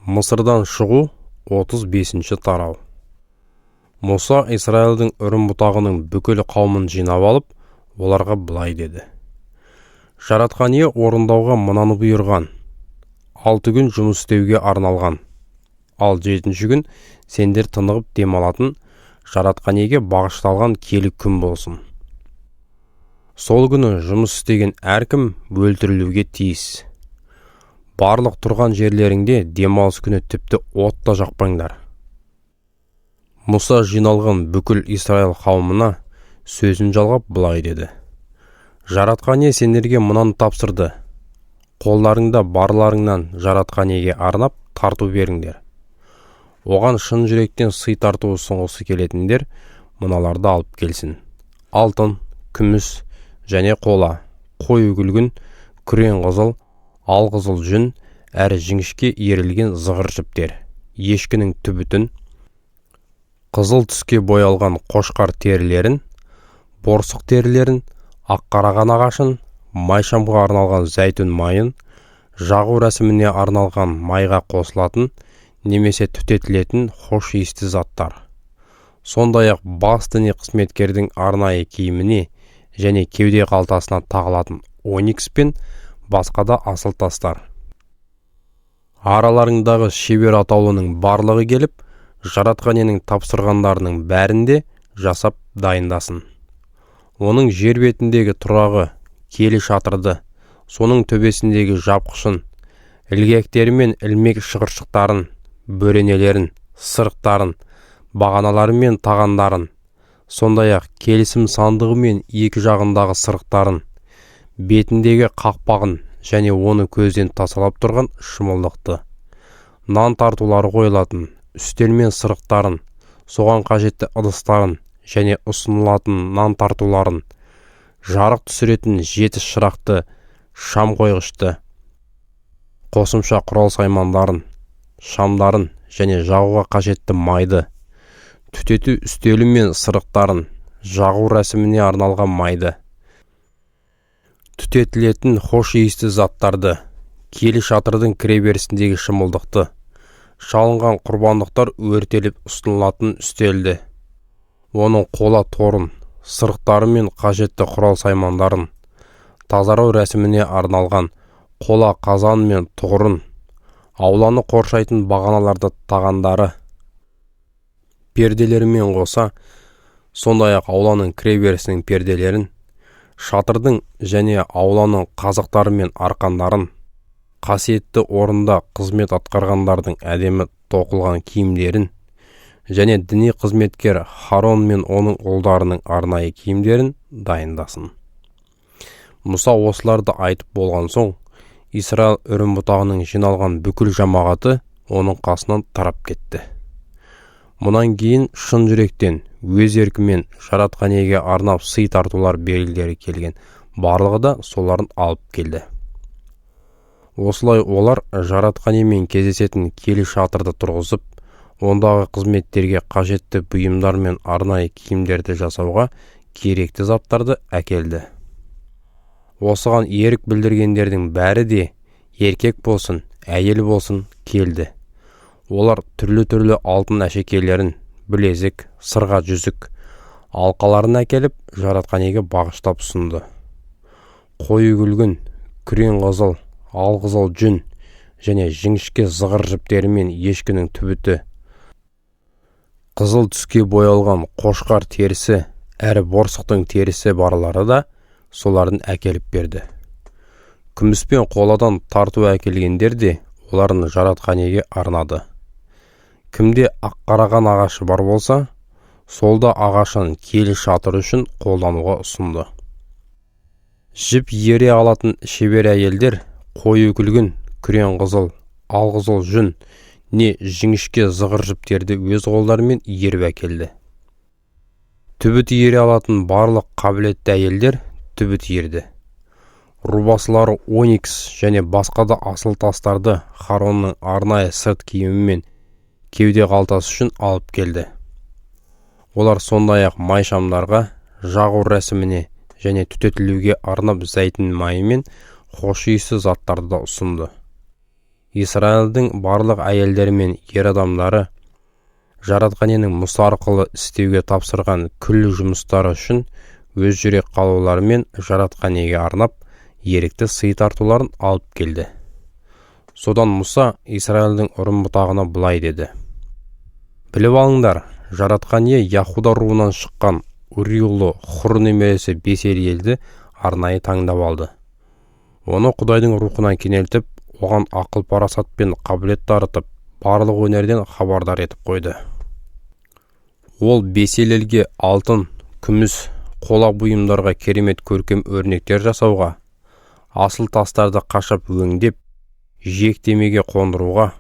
Мысырдан шығу 35-ші тарау. Мұса Исраилдің үрім бұтағының бүкіл қауымын жинап алып, оларға былай деді. Жаратқан ие орындауға мынаны бұйырған. 6 күн жұмыс істеуге арналған. Ал 7-ші күн сендер тынығып демалатын, жаратқан иеге бағышталған киелі күн болсын. Сол күні жұмыс істеген әркім өлтірілуге тиіс. Барлық тұрған жерлеріңде демалыс күні тіпті отта жақпаңдар. Мұса жиналған бүкіл Исраил қауымына сөзін жалғап былай деді. Жаратқан ие сендерге мынаны тапсырды. Қолдарыңда барларыңнан жаратқан иеге арнап тарту беріңдер. Оған шын жүректен сый тарту ұсынғысы келетіндер мыналарды алып келсін. Алтын, күміс және қола, қой үгілгін, күрең қызыл, алқызыл жүн, әрі жіңішке иірілген зығыр жіптер, ешкінің түбітін, қызыл түске боялған қошқар терілерін, борсық терілерін, аққараған ағашын, майшамға арналған зәйтүн майын, жағу рәсіміне арналған майға қосылатын, немесе түтетілетін хош иісті заттар. Сондай-ақ бас діни қызметкердің арнайы киіміне және кеуде қалтасына тағылатын оникс пен басқа да асыл тастар. Араларыңдағы шебер атаулының барлығы келіп, жаратқан иенің тапсырғандарының бәрінде жасап дайындасын. Оның жер бетіндегі тұрағы, киелі шатырды, соның төбесіндегі жапқышын, ілгектері мен ілмек шығыршықтарын, бөренелерін, сырықтарын, бағаналары мен тағандарын, сондай-ақ келісім сандығы мен екі жағындағы сырықтарын, бетіндегі қақпағын және оны көзден тасалап тұрған шымылдықты, нан тартулары қойылатын үстел мен сырықтарын, соған қажетті ыдыстарын және ұсынылатын нан тартуларын, жарық түсіретін 7 шырақты шам қойғышты, қосымша құрал саймандарын, шамдарын және жағуға қажетті майды, түтету үстелі мен сырықтарын, жағу рәсіміне арналған майды, түтетілетін хош иісті заттарды, киелі шатырдың кіреберісіндегі шымылдықты, шалынған құрбандықтар өртеліп ұсынылатын үстелді, оның қола торын, сырықтары мен қажетті құрал саймандарын, тазарау рәсіміне арналған қола қазан мен тұғырын, ауланы қоршайтын бағаналарды тағандары, перделерімен қоса, сондай-ақ ауланың кіреберісінің перделерін, шатырдың және ауланың қазықтары мен арқандарын, қасиетті орында қызмет атқарғандардың әдемі тоқылған киімдерін, және діни қызметкер Харон мен оның ұлдарының арнайы киімдерін дайындасын. Мұса осыларды айтып болған соң, Исраил үрім бұтағының жиналған бүкіл жамағаты оның қасынан тарап кетті. Мұнан кейін шын жүректен, өз еркімен жаратқан иеге арнап сый тартулар берілгері келген барлығы да соларын алып келді. Осылай олар жаратқан иемен кездесетін киелі шатырды тұрғызып, ондағы қызметтерге қажетті бұйымдар мен арнайы киімдерді жасауға керекті заттарды әкелді. Осыған ерік білдіргендердің бәрі де, еркек болсын, әйел болсын, келді. Олар түрлі-түрлі алтын әшекейлерін, білезік, сырға жүзік, алқаларын әкеліп, жаратқан иеге бағыштап ұсынды. Қой үгілгін, күрең қызыл, алқызыл жүн және жіңішке зығыр жіптері мен ешкінің түбіті, қызыл түске боялған қошқар терісі, әрі борсықтың терісі барлары да соларын әкеліп берді. Күміс пен қоладан тарту әкелгендер де оларын жаратқан иеге арнады. Кімде аққараған ағашы бар болса, солда ағашын киелі шатыр үшін қолдануға ұсынды. Жіп ере алатын шебер әйелдер қой үкілгін, күрең қызыл, алқызыл жүн, не жіңішке зығыр жіптерді өз қолдарымен еріп әкелді. Түбіт ере алатын барлық қабілетті әйелдер түбіт ерді. Рубасылары оникс және басқа да асыл тастарды Харонның арнайы сырт киімі мен кеуде қалтасы үшін алып келді. Олар сондай-ақ майшамдарға, жағу рәсіміне және түтетілуге арнап зәйтүн майы мен хош иісті заттарды да ұсынды. Исраилдің барлық әйелдері мен ер адамдары жаратқан иенің Мұса арқылы істеуге тапсырған күллі жұмыстары үшін өз жүрек қалаулары мен жаратқан иеге арнап ерікті сый тартуларын алып келді. Содан Мұса Исраилдің ұрын-бұтағына былай деді: «Біліп алыңдар, жаратқан ие Яхуда руынан шыққан Ури ұлы Хур немересі Беселелді арнайы таңдап алды. Оны Құдайдың рухынан кенелтіп, оған ақыл-парасат пен қабілет дарытып, барлық өнерден хабардар етіп қойды. Ол Беселелге алтын, күміс, қола бұйымдарға керемет көркем өрнектер жасауға, асыл тастарды қашап өңдеп, жиектемеге қондыруға,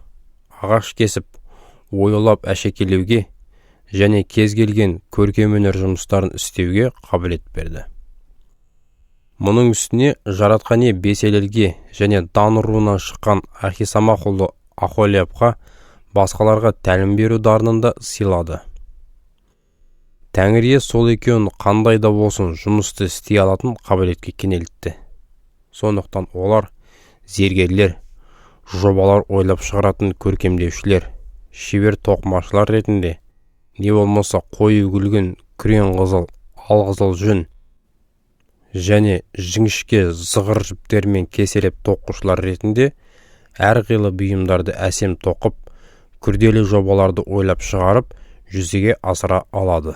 ағаш кесіп, оюлап әшекелеуге және кез келген көркем өнер жұмыстарын істеуге қабілет берді. Мұның үстіне жаратқан ие Беселелге және Дан руынан шыққан Ахисамах ұлы Ахолиабқа басқаларға тәлім беру дарынын да сыйлады. Тәңір ие сол екеуін қандай да болсын жұмысты істей алатын қабілетке кенелтті. Сондықтан олар зергерлер, жобалар ойлап шығаратын көркемдеушілер, шебер тоқымашылар ретінде, не болмаса қою күлгін, күрең қызыл, алқызыл жүн және жіңішке зығыр жіптермен кеселеп тоқушылар ретінде әрқилы бұйымдарды әсем тоқып, күрделі жобаларды ойлап шығарып, жүзеге асыра алады.